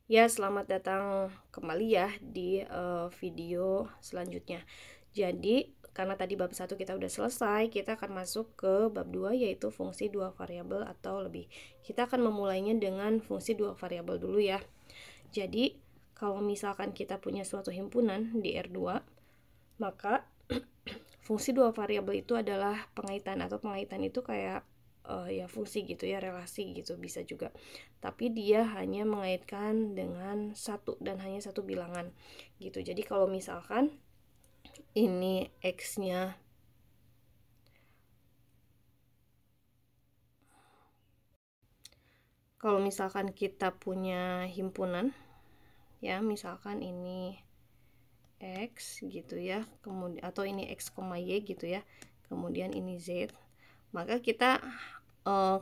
Ya, selamat datang kembali ya di video selanjutnya. Jadi, karena tadi bab 1 kita udah selesai, kita akan masuk ke bab 2 yaitu fungsi dua variabel atau lebih. Kita akan memulainya dengan fungsi dua variabel dulu ya. Jadi, kalau misalkan kita punya suatu himpunan di R2, maka fungsi dua variabel itu adalah pengaitan, atau pengaitan itu kayak ya fungsi gitu ya, relasi gitu bisa juga, tapi dia hanya mengaitkan dengan satu dan hanya satu bilangan gitu. Jadi kalau misalkan ini x-nya kalau misalkan kita punya himpunan ya, misalkan ini x gitu ya, kemudian atau ini x, y gitu ya, kemudian ini z, maka kita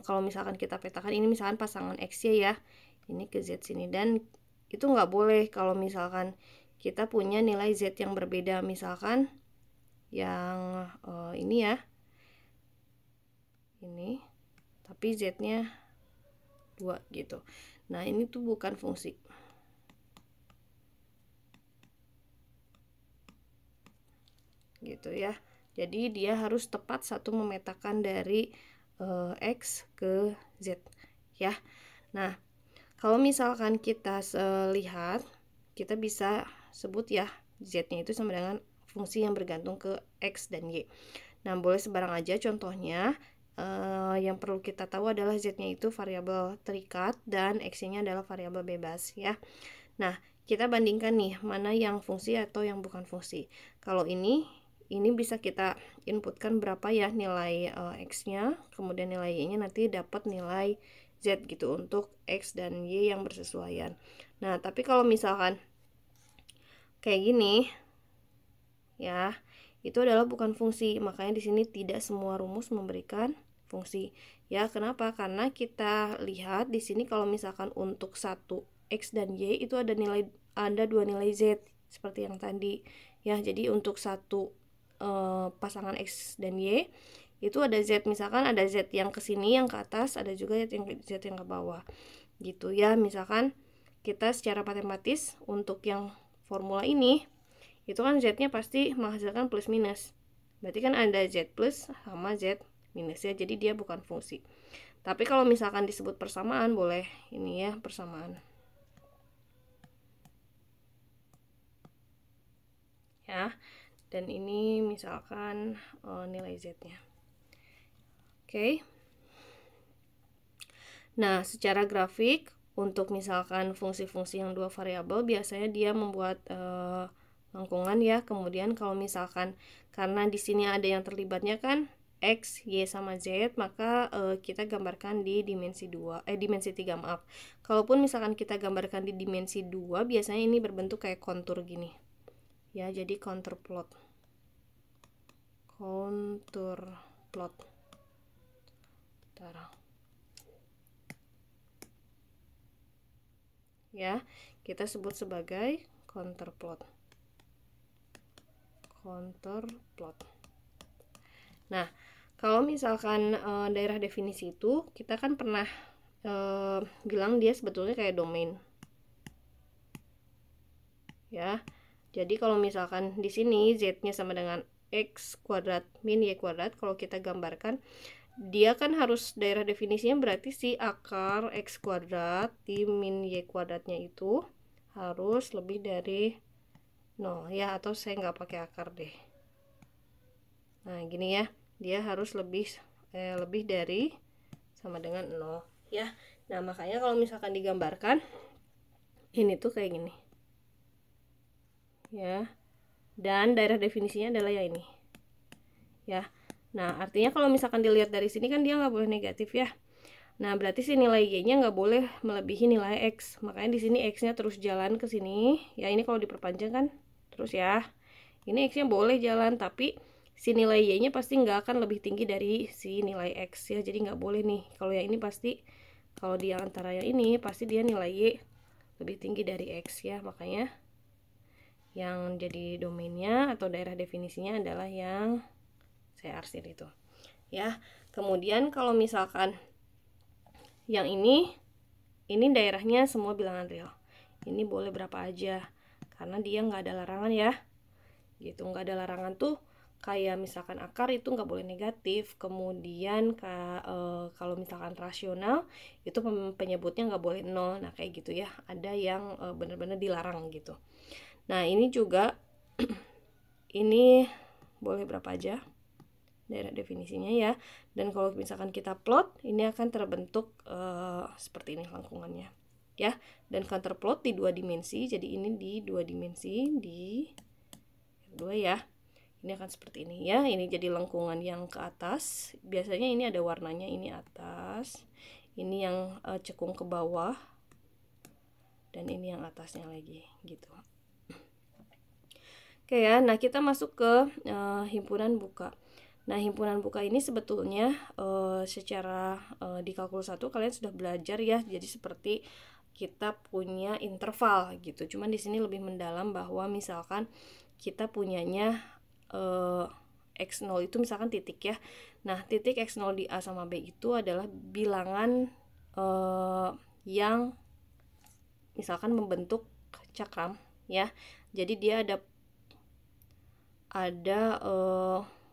kalau misalkan kita petakan ini misalkan pasangan x ya, ini ke z sini, dan itu nggak boleh kalau misalkan kita punya nilai z yang berbeda, misalkan yang ini ya, ini tapi z nya 2 gitu. Nah ini tuh bukan fungsi gitu ya. Jadi dia harus tepat satu memetakan dari x ke z ya. Nah kalau misalkan kita lihat, kita bisa sebut ya z-nya itu sama dengan fungsi yang bergantung ke x dan y. Nah boleh sebarang aja, contohnya yang perlu kita tahu adalah z-nya itu variabel terikat dan x-nya adalah variabel bebas ya. Nah kita bandingkan nih mana yang fungsi atau yang bukan fungsi. Kalau ini bisa kita inputkan berapa ya nilai x-nya, kemudian nilai y-nya nanti dapat nilai z gitu untuk x dan y yang bersesuaian. Nah tapi kalau misalkan kayak gini ya, itu adalah bukan fungsi, makanya di sini tidak semua rumus memberikan fungsi ya. Kenapa? Karena kita lihat di sini kalau misalkan untuk satu x dan y itu ada dua nilai z seperti yang tadi ya. Jadi untuk satu pasangan x dan y itu ada z, misalkan ada z yang ke sini, yang ke atas, ada juga z yang ke bawah gitu ya. Misalkan kita secara matematis untuk yang formula ini itu kan z-nya pasti menghasilkan plus minus, berarti kan ada z plus sama z minus ya, jadi dia bukan fungsi. Tapi kalau misalkan disebut persamaan, boleh ini ya, persamaan ya. Dan ini misalkan nilai z-nya. Oke. Nah secara grafik untuk misalkan fungsi-fungsi yang dua variabel, biasanya dia membuat lengkungan ya. Kemudian kalau misalkan karena di sini ada yang terlibatnya kan x, y sama z, maka kita gambarkan di dimensi 3, maaf. Kalaupun misalkan kita gambarkan di dimensi 2, biasanya ini berbentuk kayak kontur gini. Ya, jadi kontur plot. Ya, kita sebut sebagai counter plot. Nah kalau misalkan daerah definisi itu kita kan pernah bilang dia sebetulnya kayak domain ya. Jadi kalau misalkan di sini z-nya sama dengan x kuadrat min y kuadrat, kalau kita gambarkan dia kan harus daerah definisinya berarti si akar x kuadrat di min y kuadratnya itu harus lebih dari 0 ya, atau saya nggak pakai akar deh. Nah gini ya, dia harus lebih dari sama dengan 0 ya. Nah makanya kalau misalkan digambarkan ini tuh kayak gini ya, dan daerah definisinya adalah ya ini ya. Nah artinya kalau misalkan dilihat dari sini kan dia nggak boleh negatif ya. Nah berarti si nilai y-nya nggak boleh melebihi nilai x, makanya di sini x-nya terus jalan ke sini ya. Ini kalau diperpanjang kan terus ya, ini x-nya boleh jalan, tapi si nilai y-nya pasti nggak akan lebih tinggi dari si nilai x ya. Jadi nggak boleh nih, kalau yang ini pasti, kalau di antara yang ini pasti dia nilai y lebih tinggi dari x ya. Makanya yang jadi domainnya atau daerah definisinya adalah yang saya arsir itu ya. Kemudian kalau misalkan yang ini daerahnya semua bilangan real ini boleh berapa aja, karena dia nggak ada larangan ya, gitu. Nggak ada larangan tuh kayak misalkan akar itu nggak boleh negatif, kemudian kalau misalkan rasional itu penyebutnya nggak boleh 0. Nah kayak gitu ya, ada yang benar-benar dilarang gitu. Nah ini juga ini boleh berapa aja daerah definisinya ya. Dan kalau misalkan kita plot, ini akan terbentuk seperti ini lengkungannya ya. Dan counterplot di 2 dimensi, jadi ini di 2 dimensi di 2 ya. Ini akan seperti ini ya. Ini jadi lengkungan yang ke atas, biasanya ini ada warnanya, ini atas, ini yang cekung ke bawah, dan ini yang atasnya lagi gitu. Oke ya, nah kita masuk ke himpunan buka. Nah, himpunan buka ini sebetulnya secara di kalkulus 1 kalian sudah belajar ya. Jadi seperti kita punya interval gitu. Cuman di sini lebih mendalam bahwa misalkan kita punyanya X0 itu misalkan titik ya. Nah, titik X0 di A sama B itu adalah bilangan yang misalkan membentuk cakram ya. Jadi dia ada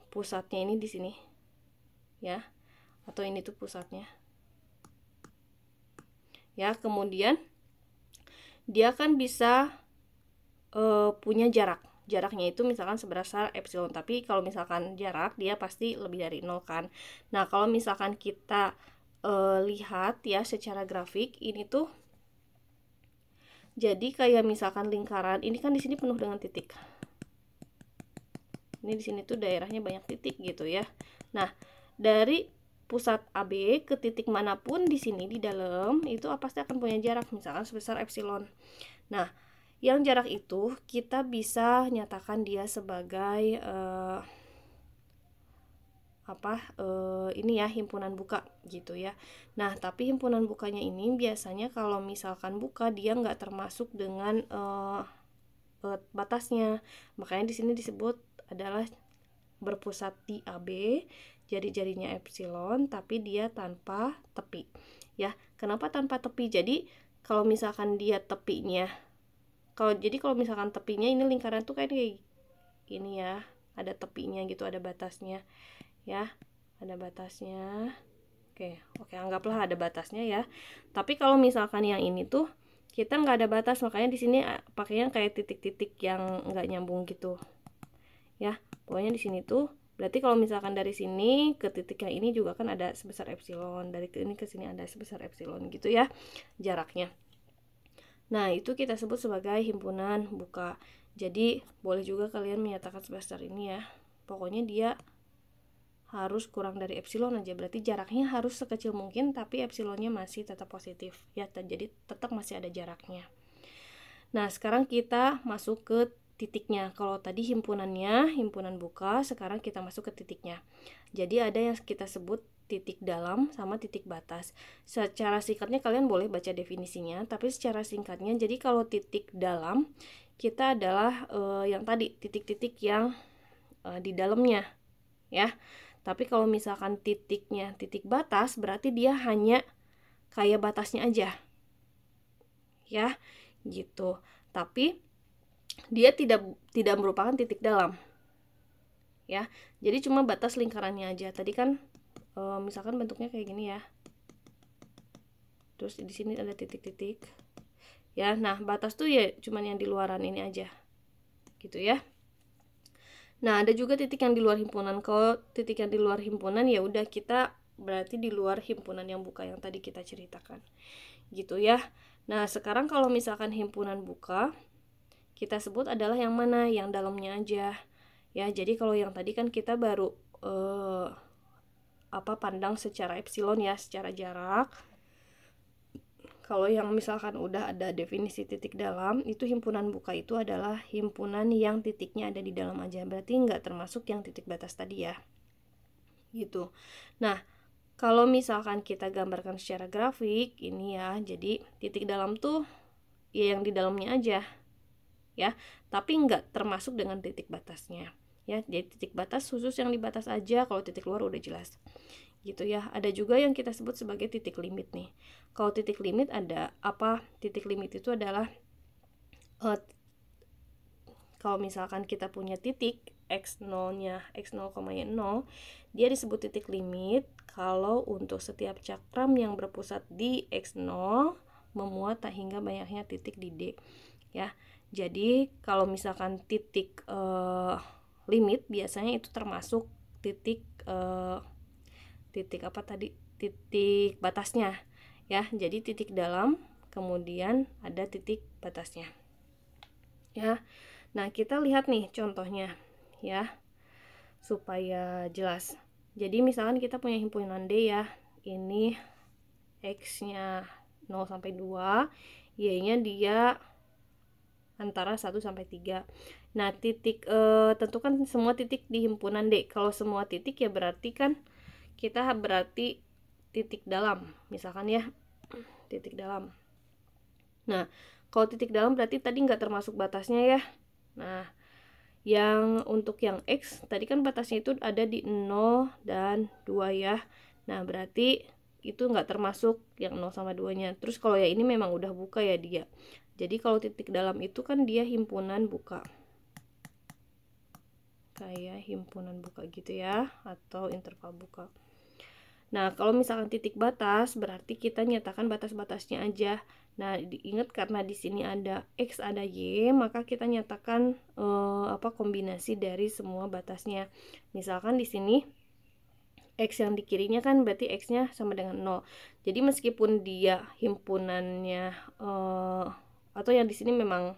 pusatnya ini di sini ya, atau ini tuh pusatnya ya. Kemudian dia kan bisa punya jaraknya itu misalkan sebesar epsilon, tapi kalau misalkan jarak dia pasti lebih dari 0 kan. Nah kalau misalkan kita lihat ya secara grafik, ini tuh jadi kayak misalkan lingkaran ini kan di sini penuh dengan titik. Ini di sini tuh daerahnya banyak titik gitu ya. Nah, dari pusat AB ke titik manapun di sini di dalam itu pasti akan punya jarak misalkan sebesar epsilon. Nah, yang jarak itu kita bisa nyatakan dia sebagai ini ya, himpunan buka gitu ya. Nah, tapi himpunan bukanya ini biasanya kalau misalkan buka dia nggak termasuk dengan batasnya. Makanya di sini disebut adalah berpusat di AB, jari-jarinya epsilon, tapi dia tanpa tepi ya. Kenapa tanpa tepi? Jadi kalau misalkan dia tepinya, kalau misalkan tepinya ini lingkaran tuh kayak ini ya, ada tepinya gitu, ada batasnya ya, ada batasnya. Oke, anggaplah ada batasnya ya. Tapi kalau misalkan yang ini tuh kita nggak ada batas, makanya di sini pakainya kayak titik-titik yang nggak nyambung gitu ya. Pokoknya di sini tuh berarti kalau misalkan dari sini ke titik yang ini juga kan ada sebesar epsilon, dari ini ke sini ada sebesar epsilon gitu ya jaraknya. Nah itu kita sebut sebagai himpunan buka. Jadi boleh juga kalian menyatakan sebesar ini ya, pokoknya dia harus kurang dari epsilon aja, berarti jaraknya harus sekecil mungkin tapi epsilonnya masih tetap positif ya, jadi tetap masih ada jaraknya. Nah sekarang kita masuk ke titiknya. Kalau tadi himpunannya himpunan buka, sekarang kita masuk ke titiknya. Jadi ada yang kita sebut titik dalam sama titik batas. Secara singkatnya kalian boleh baca definisinya, tapi secara singkatnya jadi kalau titik dalam kita adalah yang tadi titik-titik yang di dalamnya ya. Tapi kalau misalkan titiknya titik batas, berarti dia hanya kayak batasnya aja ya gitu. Tapi dia tidak merupakan titik dalam ya. Jadi cuma batas lingkarannya aja. Tadi kan misalkan bentuknya kayak gini ya, terus di sini ada titik-titik ya. Nah batas tuh ya cuman yang di luaran ini aja gitu ya. Nah ada juga titik yang di luar himpunan. Kalau titik yang di luar himpunan ya udah kita berarti di luar himpunan yang buka yang tadi kita ceritakan gitu ya. Nah sekarang kalau misalkan himpunan buka kita sebut adalah yang mana, yang dalamnya aja ya. Jadi kalau yang tadi kan kita baru pandang secara epsilon ya, secara jarak. Kalau yang misalkan udah ada definisi titik dalam, itu himpunan buka itu adalah himpunan yang titiknya ada di dalam aja, berarti nggak termasuk yang titik batas tadi ya gitu. Nah kalau misalkan kita gambarkan secara grafik ini ya, jadi titik dalam tuh ya yang di dalamnya aja ya, tapi nggak termasuk dengan titik batasnya ya. Jadi titik batas khusus yang di batas aja, kalau titik luar udah jelas gitu ya. Ada juga yang kita sebut sebagai titik limit nih. Kalau titik limit ada apa? Titik limit itu adalah kalau misalkan kita punya titik x0-nya x0, dia disebut titik limit kalau untuk setiap cakram yang berpusat di x0 memuat tak hingga banyaknya titik di D ya. Jadi kalau misalkan titik limit biasanya itu termasuk titik titik batasnya ya. Jadi titik dalam kemudian ada titik batasnya ya. Nah, kita lihat nih contohnya ya, supaya jelas. Jadi misalkan kita punya himpunan D ya, ini X-nya 0 sampai 2, Y-nya dia antara 1 sampai 3. Nah, titik tentukan semua titik di himpunan D. Kalau semua titik ya berarti kan kita berarti titik dalam, misalkan ya, titik dalam. Nah, kalau titik dalam berarti tadi nggak termasuk batasnya ya. Nah, yang untuk yang X tadi kan batasnya itu ada di 0 dan 2 ya. Nah, berarti itu nggak termasuk yang 0 sama 2-nya. Terus kalau ya ini memang udah buka ya dia. Jadi kalau titik dalam itu kan dia himpunan buka. Kayak himpunan buka gitu ya, atau interval buka. Nah, kalau misalkan titik batas berarti kita nyatakan batas-batasnya aja. Nah, diingat karena di sini ada X ada Y, maka kita nyatakan kombinasi dari semua batasnya. Misalkan di sini X yang di kirinya kan berarti X-nya sama dengan 0. Jadi meskipun dia himpunannya atau yang di sini memang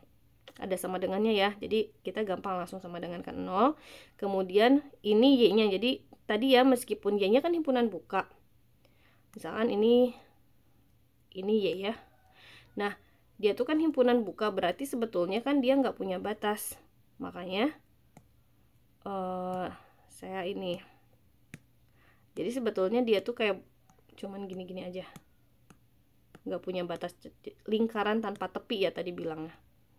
ada sama dengannya ya. Jadi kita gampang langsung sama dengan kan 0. Kemudian ini Y-nya. Jadi tadi ya meskipun Y-nya kan himpunan buka. Misalkan ini Y ya. Nah, dia tuh kan himpunan buka, berarti sebetulnya kan dia nggak punya batas. Makanya saya ini. Jadi sebetulnya dia tuh kayak cuman gini-gini aja. Nggak punya batas, lingkaran tanpa tepi ya tadi bilangnya.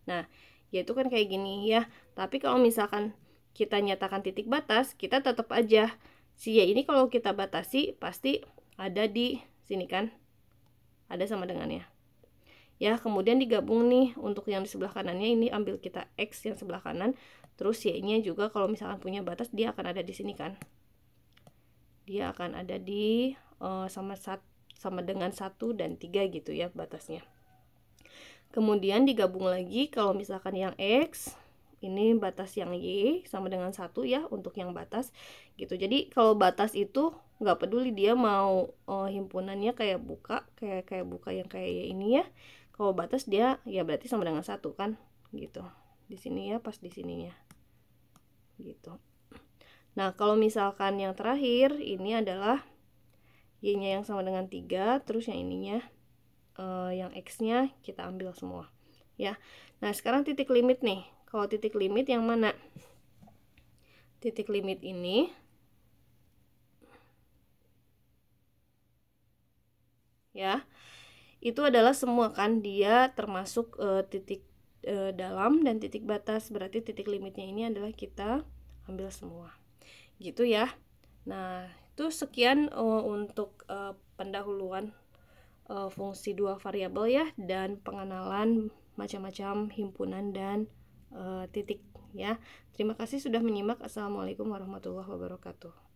Nah, ya itu kan kayak gini ya. Tapi kalau misalkan kita nyatakan titik batas, kita tetap aja si Y ini kalau kita batasi pasti ada di sini kan. Ada sama dengannya. Ya, kemudian digabung nih untuk yang di sebelah kanannya ini ambil kita X yang sebelah kanan, terus Y-nya juga kalau misalkan punya batas dia akan ada di sini kan. Dia akan ada di sama dengan 1 dan 3 gitu ya batasnya. Kemudian digabung lagi kalau misalkan yang X ini batas yang Y sama dengan 1 ya untuk yang batas gitu. Jadi kalau batas itu nggak peduli dia mau himpunannya kayak buka kayak buka yang kayak ini ya. Kalau batas dia ya berarti sama dengan 1 kan gitu. Di sini ya pas di sininya. Gitu. Nah, kalau misalkan yang terakhir ini adalah Y-nya yang sama dengan 3, terus yang ininya yang X-nya kita ambil semua ya. Nah, sekarang titik limit nih. Kalau titik limit yang mana? Titik limit ini ya. Itu adalah semua kan, dia termasuk titik dalam dan titik batas. Berarti titik limitnya ini adalah kita ambil semua. Gitu ya. Nah, itu sekian untuk pendahuluan fungsi dua variabel ya dan pengenalan macam-macam himpunan dan titik ya. Terima kasih sudah menyimak. Assalamualaikum warahmatullahi wabarakatuh.